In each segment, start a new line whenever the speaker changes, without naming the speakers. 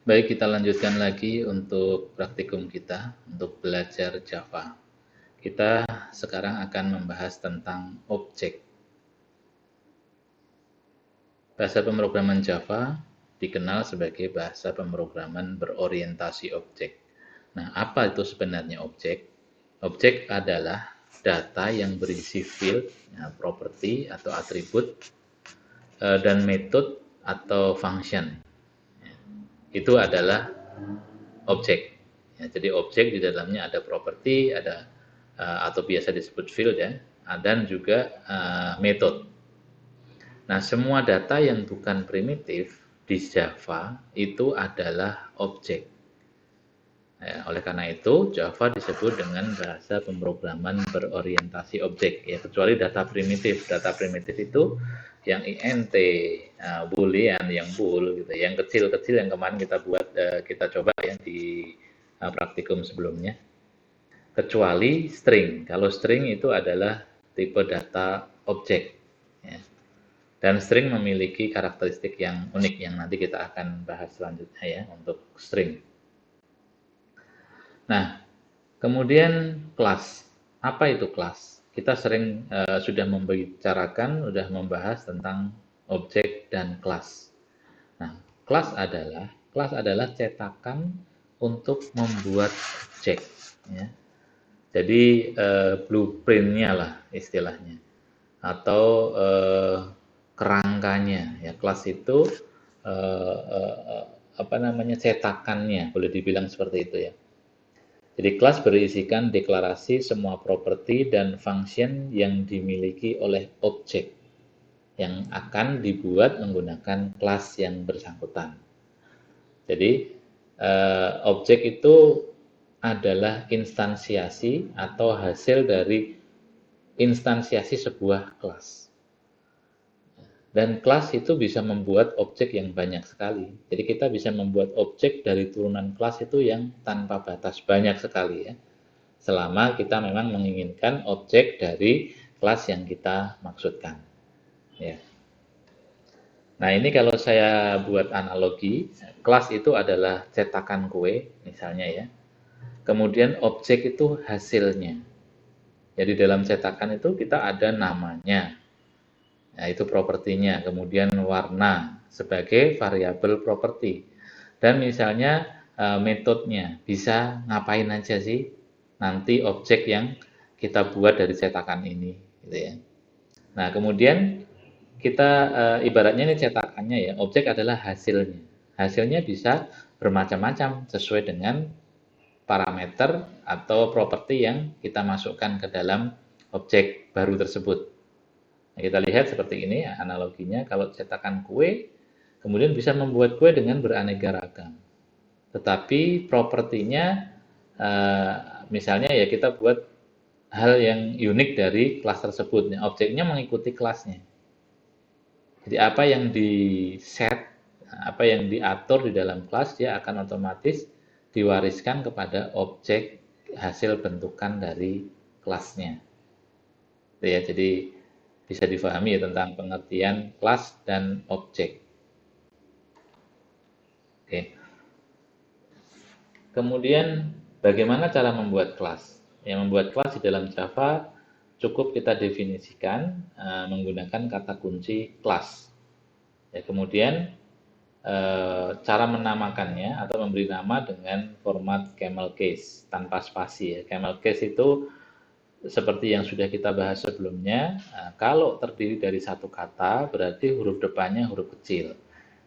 Baik, kita lanjutkan lagi untuk praktikum kita untuk belajar Java. Kita sekarang akan membahas tentang objek. Bahasa pemrograman Java dikenal sebagai bahasa pemrograman berorientasi objek. Nah, apa itu sebenarnya objek? Objek adalah data yang berisi field, ya, properti atau atribut, dan metode atau function. Itu adalah objek. Ya, jadi objek di dalamnya ada properti, ada atau biasa disebut field ya, dan juga metode. Nah, semua data yang bukan primitif di Java itu adalah objek. Ya, oleh karena itu, Java disebut dengan bahasa pemrograman berorientasi objek. Ya, kecuali data primitif. Data primitif itu yang int, boolean, yang bool, gitu. Yang kecil-kecil yang kemarin kita buat, kita coba ya di praktikum sebelumnya. Kecuali string. Kalau string itu adalah tipe data objek. Ya. Dan string memiliki karakteristik yang unik yang nanti kita akan bahas selanjutnya ya untuk string. Nah, kemudian kelas. Apa itu kelas? Kita sering sudah membicarakan, sudah membahas tentang objek dan kelas. Nah, kelas adalah cetakan untuk membuat objek. Ya. Jadi blueprintnya lah istilahnya, atau kerangkanya. Ya, kelas itu apa namanya, cetakannya, boleh dibilang seperti itu ya. Jadi kelas berisikan deklarasi semua properti dan function yang dimiliki oleh objek yang akan dibuat menggunakan kelas yang bersangkutan. Jadi objek itu adalah instansiasi atau hasil dari instansiasi sebuah kelas. Dan kelas itu bisa membuat objek yang banyak sekali. Jadi kita bisa membuat objek dari turunan kelas itu yang tanpa batas, banyak sekali ya. Selama kita memang menginginkan objek dari kelas yang kita maksudkan. Ya. Nah, ini kalau saya buat analogi, kelas itu adalah cetakan kue, misalnya ya. Kemudian objek itu hasilnya. Jadi dalam cetakan itu kita ada namanya, nah, itu propertinya, kemudian warna sebagai variabel properti. Dan misalnya metodenya, bisa ngapain aja sih nanti objek yang kita buat dari cetakan ini, gitu ya. Nah, kemudian kita ibaratnya ini cetakannya ya, objek adalah hasilnya. Hasilnya bisa bermacam-macam sesuai dengan parameter atau properti yang kita masukkan ke dalam objek baru tersebut. Nah, kita lihat seperti ini ya, analoginya, kalau cetakan kue, kemudian bisa membuat kue dengan beraneka ragam. Tetapi propertinya, misalnya ya kita buat hal yang unik dari kelas tersebut. Nah, objeknya mengikuti kelasnya. Jadi apa yang di set, apa yang diatur di dalam kelas, dia akan otomatis diwariskan kepada objek hasil bentukan dari kelasnya. Ya, jadi bisa difahami ya tentang pengertian kelas dan objek. Oke. Kemudian bagaimana cara membuat kelas? Yang membuat kelas di dalam Java cukup kita definisikan menggunakan kata kunci kelas. Ya, kemudian cara menamakannya atau memberi nama dengan format camel case tanpa spasi ya. Camel case itu seperti yang sudah kita bahas sebelumnya, kalau terdiri dari satu kata berarti huruf depannya huruf kecil.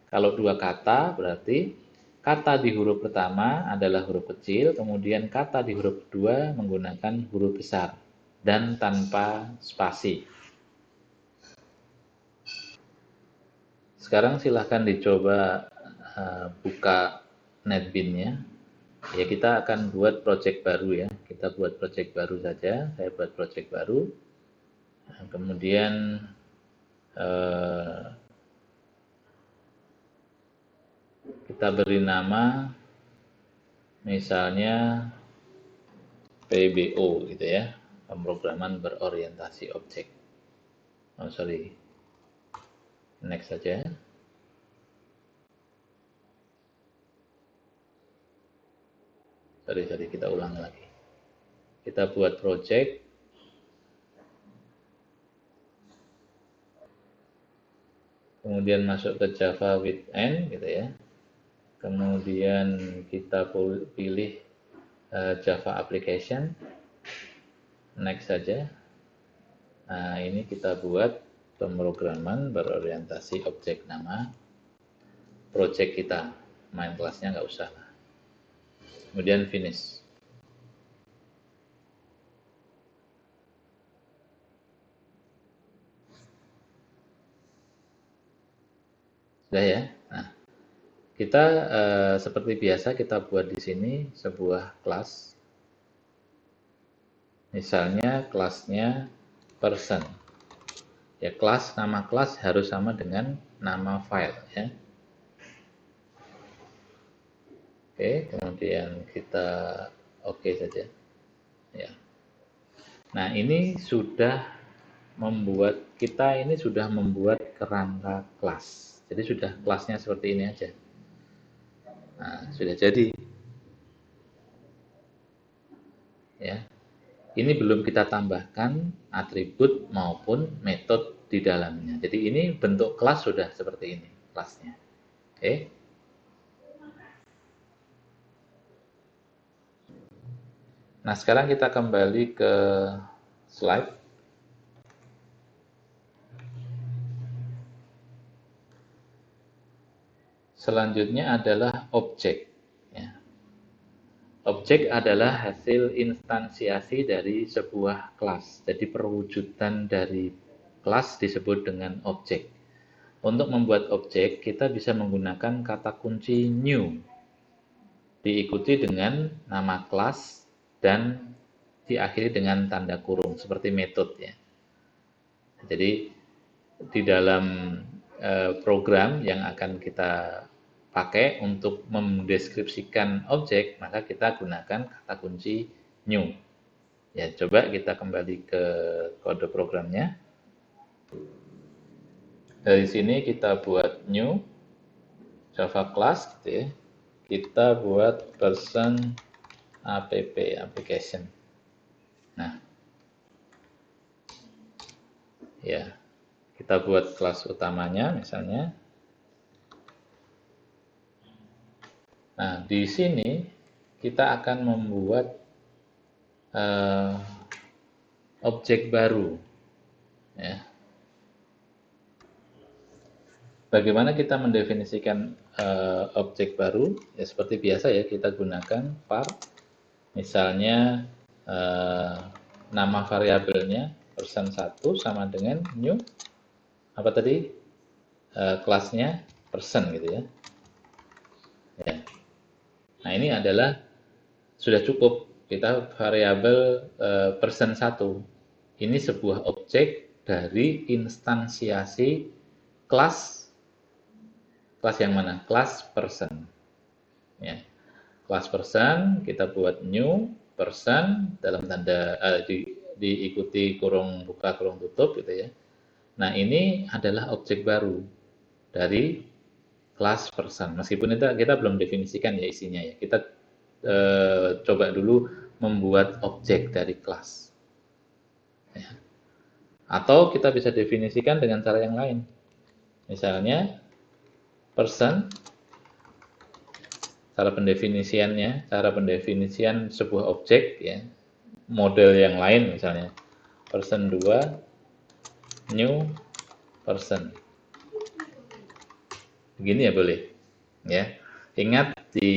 Kalau dua kata berarti kata di huruf pertama adalah huruf kecil, kemudian kata di huruf kedua menggunakan huruf besar dan tanpa spasi. Sekarang silahkan dicoba buka NetBeans-nya. Ya, kita akan buat project baru ya. Kita buat project baru saja. Saya buat project baru. Nah, kemudian kita beri nama misalnya PBO gitu ya, pemrograman berorientasi objek. Oh sorry, next saja. sorry, kita ulang lagi. Kita buat project. Kemudian masuk ke Java with N gitu ya. Kemudian kita pilih Java application. Next saja. Nah, ini kita buat pemrograman berorientasi objek nama project kita. Main kelasnya nggak usah. Kemudian finish. Sudah ya. Nah, kita seperti biasa kita buat di sini sebuah kelas. Misalnya kelasnya person. Ya, nama kelas harus sama dengan nama file ya. Oke, kemudian kita oke saja. Ya. Nah, ini sudah membuat kerangka kelas. Jadi sudah kelasnya seperti ini aja. Nah, sudah jadi. Ya. Ini belum kita tambahkan atribut maupun metode di dalamnya. Jadi ini bentuk kelas sudah seperti ini kelasnya. Oke. Nah, sekarang kita kembali ke slide. Selanjutnya adalah objek. Ya. Objek adalah hasil instansiasi dari sebuah kelas. Jadi perwujudan dari kelas disebut dengan objek. Untuk membuat objek, kita bisa menggunakan kata kunci new. Diikuti dengan nama kelas dan diakhiri dengan tanda kurung, seperti metode ya. Jadi di dalam program yang akan kita pakai untuk mendeskripsikan objek, maka kita gunakan kata kunci new. Ya, coba kita kembali ke kode programnya. Dari sini kita buat new Java class gitu ya. Kita buat person application. Nah, ya, kita buat kelas utamanya misalnya. Nah, di sini kita akan membuat objek baru. Ya. Bagaimana kita mendefinisikan objek baru? Ya, seperti biasa ya, kita gunakan var. Misalnya nama variabelnya person1 sama dengan new apa tadi? Kelasnya person gitu ya. Ya. Nah, ini adalah sudah cukup. Kita variabel person1. Ini sebuah objek dari instansiasi kelas yang mana? Kelas person. Ya. Kelas person kita buat new person dalam tanda diikuti kurung buka kurung tutup gitu ya. Nah, ini adalah objek baru dari kelas person. Meskipun kita belum definisikan ya isinya ya. Kita coba dulu membuat objek dari kelas. Ya. Atau kita bisa definisikan dengan cara yang lain. Misalnya person, cara pendefinisian sebuah objek ya, model yang lain misalnya person 2 new person. Begini ya boleh. Ya. Ingat di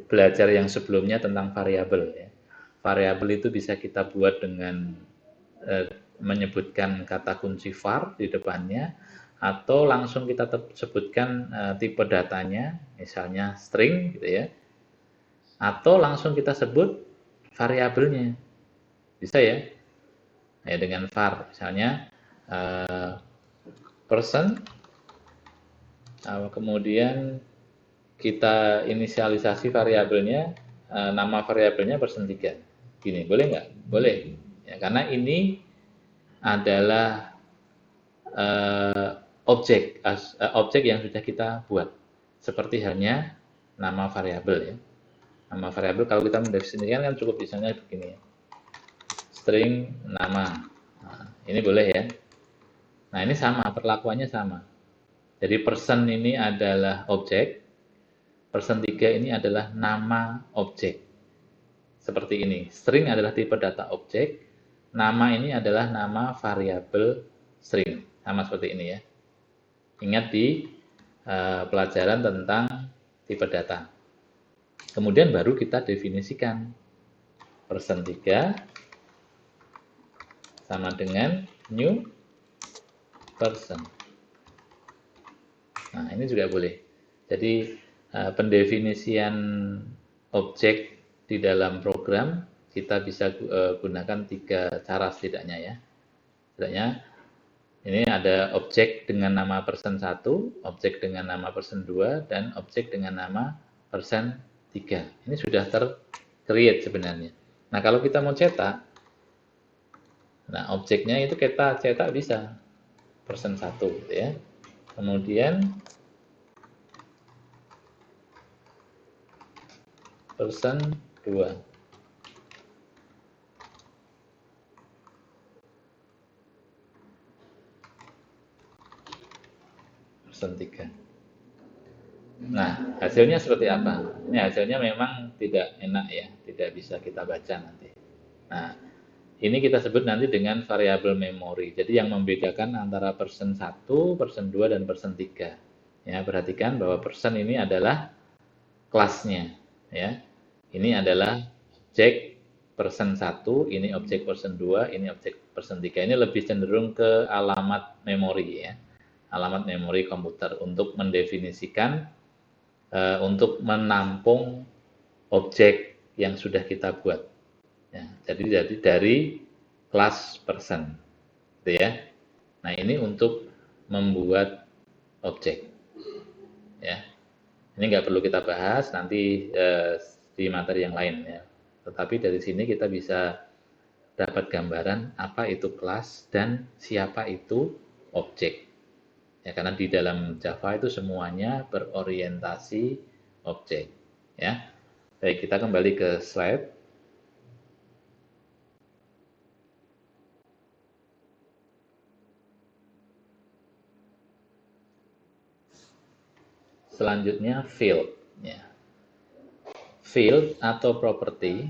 belajar yang sebelumnya tentang variabel ya. Variabel itu bisa kita buat dengan menyebutkan kata kunci var di depannya atau langsung kita sebutkan tipe datanya, misalnya string gitu ya. Atau langsung kita sebut variabelnya. Bisa ya? Ya dengan var misalnya person kemudian kita inisialisasi variabelnya, nama variabelnya person 3. Gini, boleh nggak? Boleh. Ya, karena ini adalah objek yang sudah kita buat. Seperti halnya nama variabel ya. Nama variabel kalau kita mendefinisikan kan cukup misalnya begini ya. String nama. Nah, ini boleh ya. Nah, ini sama, perlakuannya sama. Jadi person ini adalah objek, person 3 ini adalah nama objek. Seperti ini. String adalah tipe data objek, nama ini adalah nama variabel string. Sama seperti ini ya. Ingat di pelajaran tentang tipe data. Kemudian baru kita definisikan. Person 3 sama dengan new person. Nah, ini juga boleh. Jadi, pendefinisian objek di dalam program, kita bisa gunakan 3 cara setidaknya ya. Setidaknya, ini ada objek dengan nama person 1, objek dengan nama person 2, dan objek dengan nama person 3. Ini sudah ter-create sebenarnya. Nah, kalau kita mau cetak, nah objeknya itu kita cetak bisa person 1 gitu ya. Kemudian person 2. Person 3. Nah, hasilnya seperti apa? Ini hasilnya memang tidak enak ya, tidak bisa kita baca nanti. Nah, ini kita sebut nanti dengan variabel memori. Jadi yang membedakan antara person 1, person 2, dan person 3. Ya, perhatikan bahwa person ini adalah kelasnya. Ya. Ini adalah objek person 1, ini objek person 2, ini objek person 3. Ini lebih cenderung ke alamat memori ya. Alamat memori komputer untuk mendefinisikan, untuk menampung objek yang sudah kita buat. Ya, jadi dari kelas person, gitu ya. Nah ini untuk membuat objek, ya. Ini nggak perlu kita bahas nanti di materi yang lain ya. Tetapi dari sini kita bisa dapat gambaran apa itu kelas dan siapa itu objek. Ya, karena di dalam Java itu semuanya berorientasi objek. Ya, baik kita kembali ke slide. Selanjutnya field. Ya. Field atau property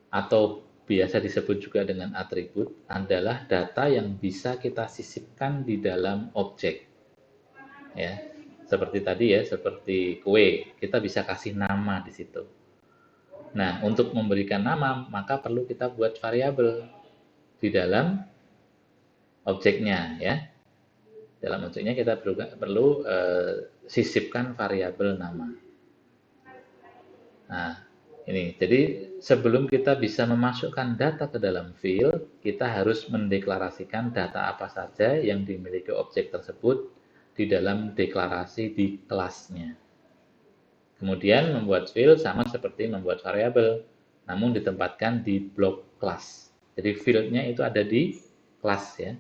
atau biasa disebut juga dengan atribut adalah data yang bisa kita sisipkan di dalam objek. Ya, seperti tadi ya, seperti kue, kita bisa kasih nama di situ. Nah, untuk memberikan nama, maka perlu kita buat variabel di dalam objeknya ya. Dalam objeknya kita perlu sisipkan variabel nama. Nah, ini. Jadi sebelum kita bisa memasukkan data ke dalam field, kita harus mendeklarasikan data apa saja yang dimiliki objek tersebut di dalam deklarasi di kelasnya. Kemudian membuat field sama seperti membuat variabel, namun ditempatkan di blok kelas. Jadi fieldnya itu ada di kelas ya,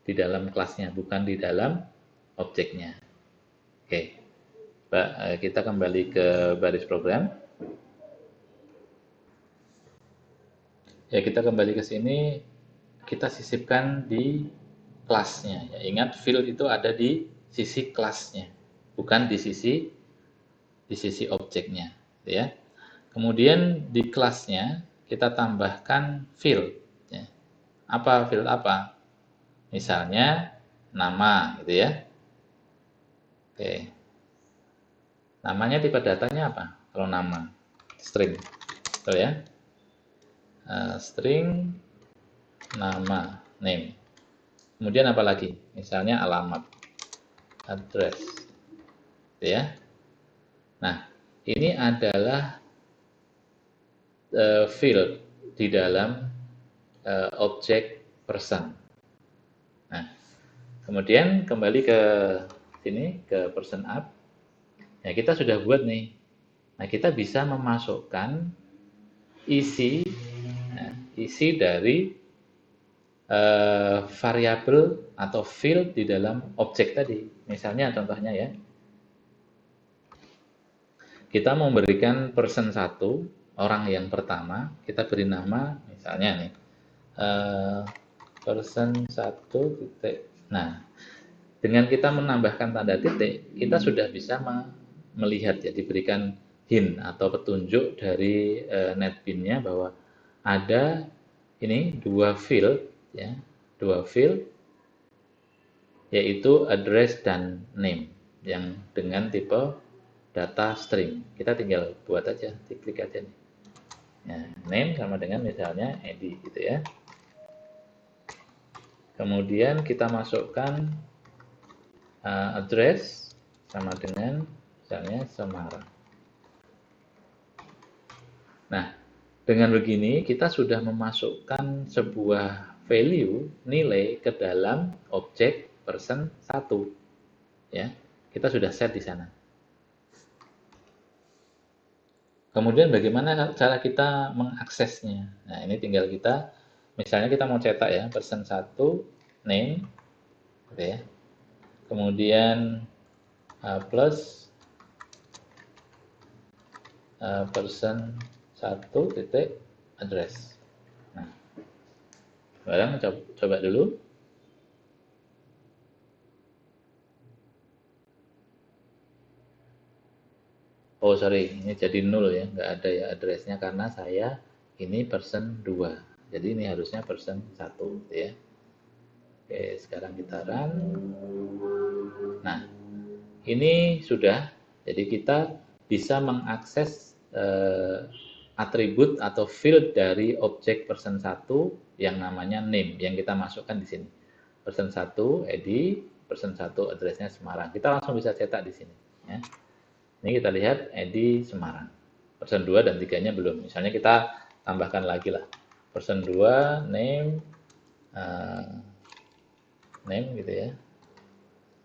di dalam kelasnya, bukan di dalam objeknya. Oke, kita kembali ke baris program. Ya, kita kembali ke sini, kita sisipkan di kelasnya. Ya, ingat field itu ada di sisi kelasnya, bukan di sisi objeknya, ya. Kemudian di kelasnya kita tambahkan field. Ya. Apa field apa? Misalnya nama, gitu ya. Oke. Namanya tipe datanya apa? Kalau nama string, betul ya? String nama name. Kemudian apa lagi? Misalnya alamat, address, ya. Nah, ini adalah field di dalam objek person. Nah, kemudian kembali ke sini ke person up. Ya, kita sudah buat nih. Nah, kita bisa memasukkan isi dari variabel atau field di dalam objek tadi. Misalnya contohnya ya, kita memberikan person 1, orang yang pertama, kita beri nama misalnya nih, person 1 titik. Nah, dengan kita menambahkan tanda titik, kita sudah bisa melihat ya, diberikan hint atau petunjuk dari NetBeans-nya bahwa ada ini dua field ya, dua field yaitu address dan name yang dengan tipe data string. Kita tinggal buat aja, klik aja nih. Nah, name sama dengan misalnya Edi gitu ya. Kemudian kita masukkan address sama dengan misalnya Semarang. Nah, dengan begini kita sudah memasukkan sebuah value nilai ke dalam objek person 1 ya. Kita sudah set di sana. Kemudian bagaimana cara kita mengaksesnya? Nah, ini tinggal kita, misalnya kita mau cetak ya, person 1 name gitu ya. Kemudian plus person 1 titik address. Nah, sekarang coba dulu. Oh sorry, ini jadi 0 ya, nggak ada ya addressnya karena saya ini person 2. Jadi ini harusnya person 1 gitu ya. Oke, sekarang kita run. Nah, ini sudah, jadi kita bisa mengakses atribut atau field dari objek person 1 yang namanya name, yang kita masukkan di sini. Person 1 Edi, person 1 addressnya Semarang. Kita langsung bisa cetak di sini ya. Ini kita lihat Edi Semarang. Person 2 dan 3-nya belum. Misalnya kita tambahkan lagi lah. Person 2 name name gitu ya.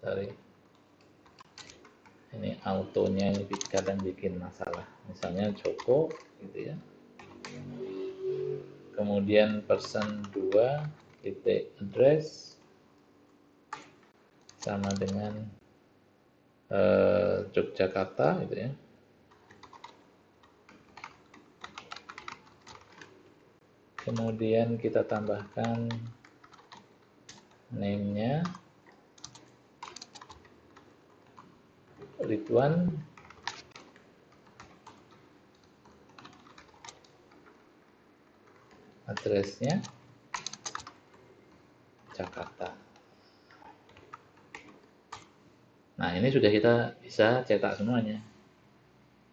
Sorry. Ini autonya kadang bikin masalah. Misalnya Joko gitu ya. Kemudian person 2 titik address sama dengan Yogyakarta gitu ya. Kemudian kita tambahkan name-nya Ridwan, address-nya Jakarta. Nah, ini sudah kita bisa cetak semuanya.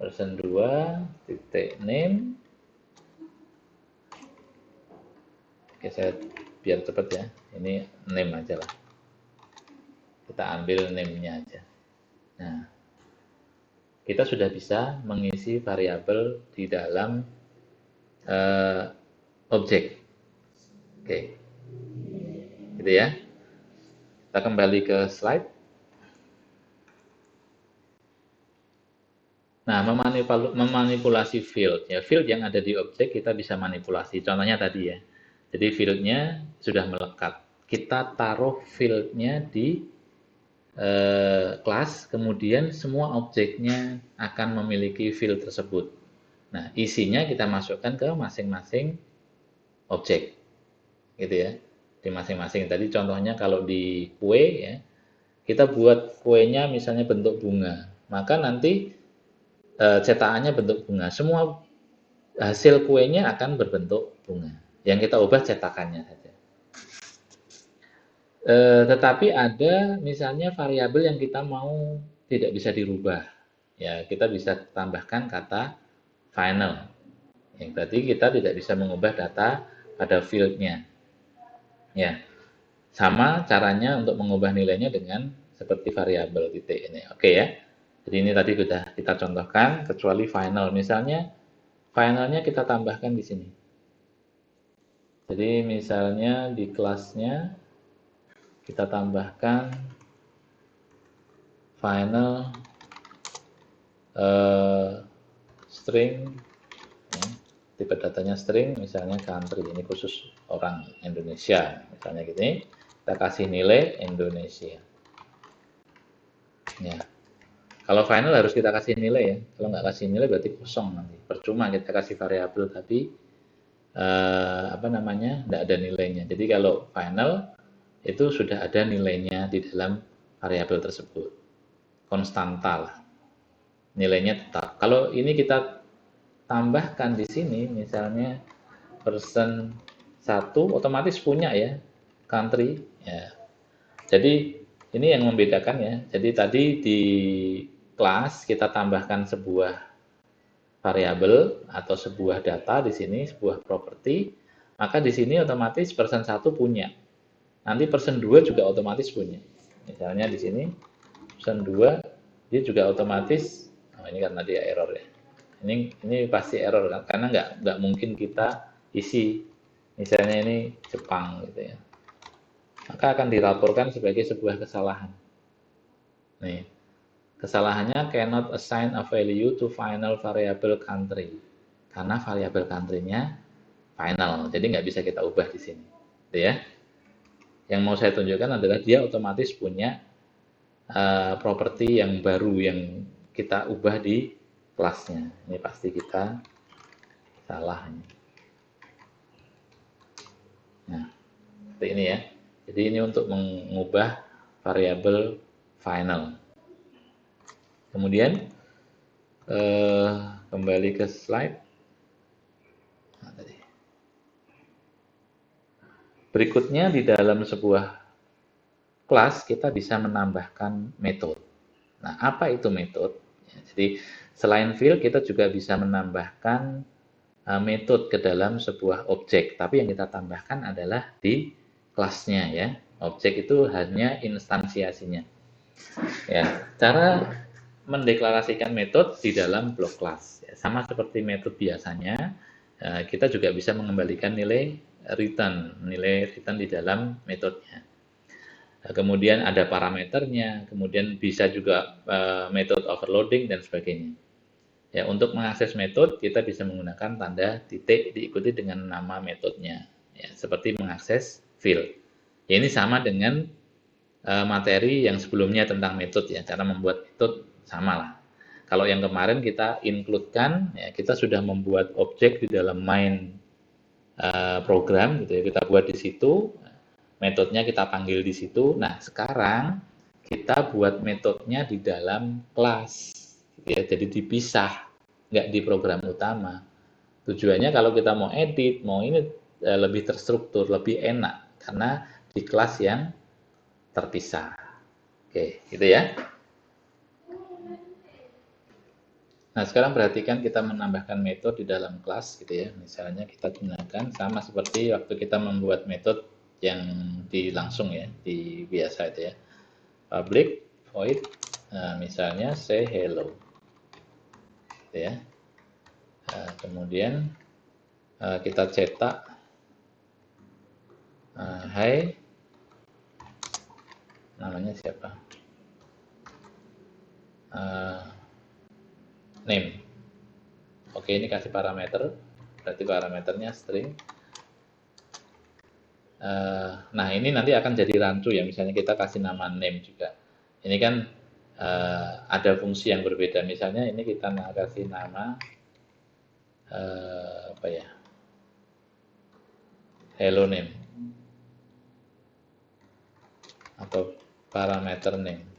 Person 2 titik name. Oke, saya biar cepat ya. Ini name aja lah. Kita ambil name-nya aja. Nah, kita sudah bisa mengisi variabel di dalam objek. Oke. Gitu ya. Kita kembali ke slide. Nah, memanipulasi field. Ya, field yang ada di objek kita bisa manipulasi. Contohnya tadi ya. Jadi fieldnya sudah melekat. Kita taruh fieldnya di kelas, kemudian semua objeknya akan memiliki field tersebut. Nah, isinya kita masukkan ke masing-masing objek. Gitu ya. Di masing-masing. Tadi contohnya kalau di kue ya, kita buat kuenya misalnya bentuk bunga. Maka nanti cetakannya bentuk bunga. Semua hasil kuenya akan berbentuk bunga. Yang kita ubah cetakannya saja. Tetapi ada misalnya variabel yang kita mau tidak bisa dirubah. Ya, kita bisa tambahkan kata final. Yang tadi kita tidak bisa mengubah data pada field-nya. Ya, sama caranya untuk mengubah nilainya dengan seperti variabel titik ini. Oke ya. Jadi ini tadi sudah kita contohkan, kecuali final. Misalnya, finalnya kita tambahkan di sini. Jadi misalnya di kelasnya kita tambahkan final string, ya, tipe datanya string, misalnya country. Ini khusus orang Indonesia, misalnya gini. Kita kasih nilai Indonesia. Ya. Kalau final harus kita kasih nilai ya. Kalau nggak kasih nilai berarti kosong nanti. Percuma kita kasih variabel tapi apa namanya nggak ada nilainya. Jadi kalau final itu sudah ada nilainya di dalam variabel tersebut. Konstanta lah. Nilainya tetap. Kalau ini kita tambahkan di sini misalnya person 1 otomatis punya ya country ya. Jadi ini yang membedakan ya. Jadi tadi di kelas kita tambahkan sebuah variabel atau sebuah data di sini, sebuah properti, maka di sini otomatis person 1 punya. Nanti person 2 juga otomatis punya. Misalnya di sini person 2 dia juga otomatis, oh ini karena dia error ya. Ini pasti error kan, karena nggak mungkin kita isi. Misalnya ini Jepang gitu ya. Maka akan dilaporkan sebagai sebuah kesalahan. Nih, kesalahannya cannot assign a value to final variable country. Karena variabel country-nya final, jadi nggak bisa kita ubah di sini. Gitu ya. Yang mau saya tunjukkan adalah dia otomatis punya properti yang baru yang kita ubah di kelasnya. Ini pasti kita salah. Nah, seperti ini ya. Jadi ini untuk mengubah variabel final. Kemudian kembali ke slide. Nah, tadi. Berikutnya di dalam sebuah kelas kita bisa menambahkan metode. Nah, apa itu metode? Ya, jadi selain field kita juga bisa menambahkan metode ke dalam sebuah objek. Tapi yang kita tambahkan adalah di kelasnya ya. Objek itu hanya instansiasinya. Ya, cara mendeklarasikan metode di dalam blok kelas. Ya, sama seperti metode biasanya, kita juga bisa mengembalikan nilai return di dalam metodenya. Kemudian ada parameternya, kemudian bisa juga metode overloading dan sebagainya. Ya, untuk mengakses metode kita bisa menggunakan tanda titik diikuti dengan nama metodenya. Ya, seperti mengakses field. Ya, ini sama dengan materi yang sebelumnya tentang metode ya, cara membuat metode sama lah. Kalau yang kemarin kita include-kan, ya kita sudah membuat objek di dalam main program gitu ya, kita buat di situ, metodenya kita panggil di situ. Nah, sekarang kita buat metodenya di dalam kelas, gitu ya, jadi dipisah, nggak di program utama. Tujuannya kalau kita mau edit, mau ini lebih terstruktur, lebih enak, karena di kelas yang terpisah. Oke, gitu ya. Nah, sekarang perhatikan kita menambahkan metode di dalam kelas gitu ya. Misalnya kita gunakan sama seperti waktu kita membuat metode yang di langsung ya, di biasa itu ya. Public void misalnya say hello. Gitu ya. Kemudian kita cetak hi, namanya siapa? Name. Oke, ini kasih parameter, berarti parameternya string. Nah, ini nanti akan jadi rancu ya, misalnya kita kasih nama name juga. Ini kan ada fungsi yang berbeda, misalnya ini kita kasih nama apa ya, hello name atau parameter name.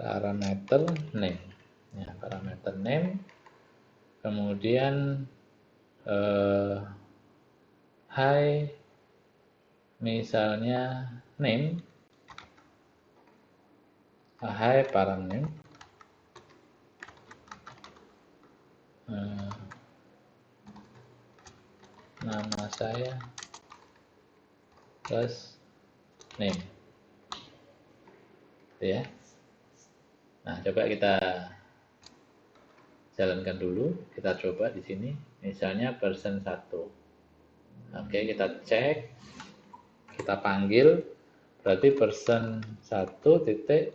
Parameter name, ya, parameter name. Kemudian hi, misalnya name, hi param name, nama saya plus name, ya. Nah, coba kita jalankan dulu, kita coba di sini, misalnya person 1. Oke, kita cek, kita panggil, berarti person 1 titik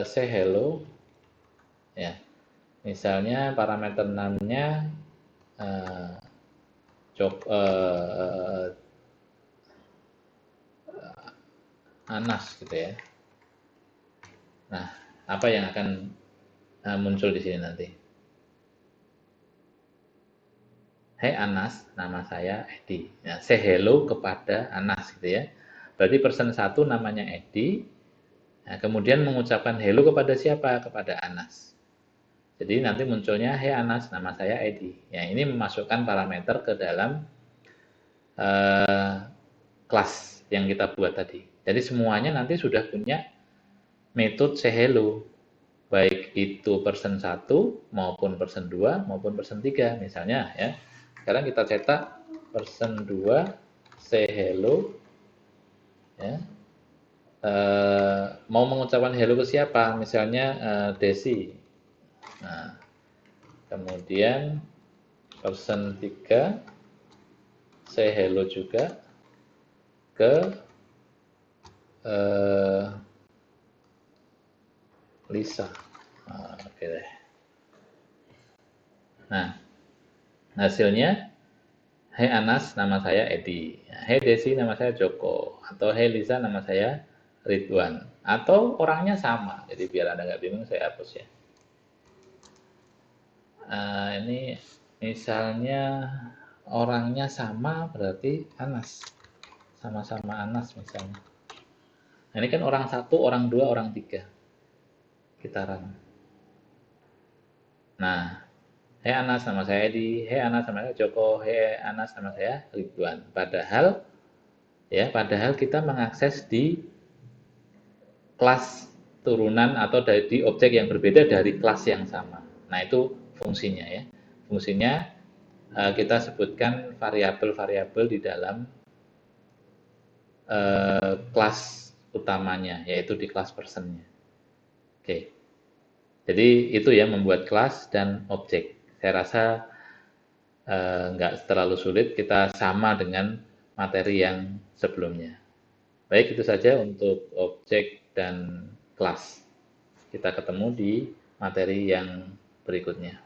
say hello, ya. Misalnya parameter namanya Anas gitu ya. Nah, apa yang akan muncul di sini nanti? Hai Anas, nama saya Edi. Nah, say hello kepada Anas gitu ya. Berarti person 1 namanya Edi. Nah, kemudian mengucapkan hello kepada siapa? Kepada Anas. Jadi nanti munculnya, hey Anas, nama saya Edi. Ya, ini memasukkan parameter ke dalam kelas yang kita buat tadi. Jadi semuanya nanti sudah punya metode say hello. Baik itu person 1 maupun person 2 maupun person 3. Misalnya ya, sekarang kita cetak person 2 say hello ya. Mau mengucapkan hello ke siapa? Misalnya Desi. Nah, kemudian person 3 say hello juga ke Lisa. Oke deh. Nah, hasilnya, hey Anas, nama saya Edi. Hey Desi, nama saya Joko. Atau hey Lisa, nama saya Ridwan. Atau orangnya sama. Jadi biar Anda nggak bingung, saya hapus ya. Ini misalnya orangnya sama berarti Anas. Sama-sama Anas misalnya. Nah, ini kan orang 1, orang 2, orang 3. Kita run. Nah, hey Anas, nama saya Edi. Hey Anas, nama saya Joko. Hey Anas, nama saya Ridwan. Padahal kita mengakses di kelas turunan atau di objek yang berbeda dari kelas yang sama. Nah, itu fungsinya ya. Fungsinya kita sebutkan variabel-variabel di dalam kelas utamanya, yaitu di kelas personnya. Oke. Jadi itu ya, membuat kelas dan objek. Saya rasa nggak terlalu sulit, kita sama dengan materi yang sebelumnya. Baik, itu saja untuk objek dan kelas. Kita ketemu di materi yang berikutnya.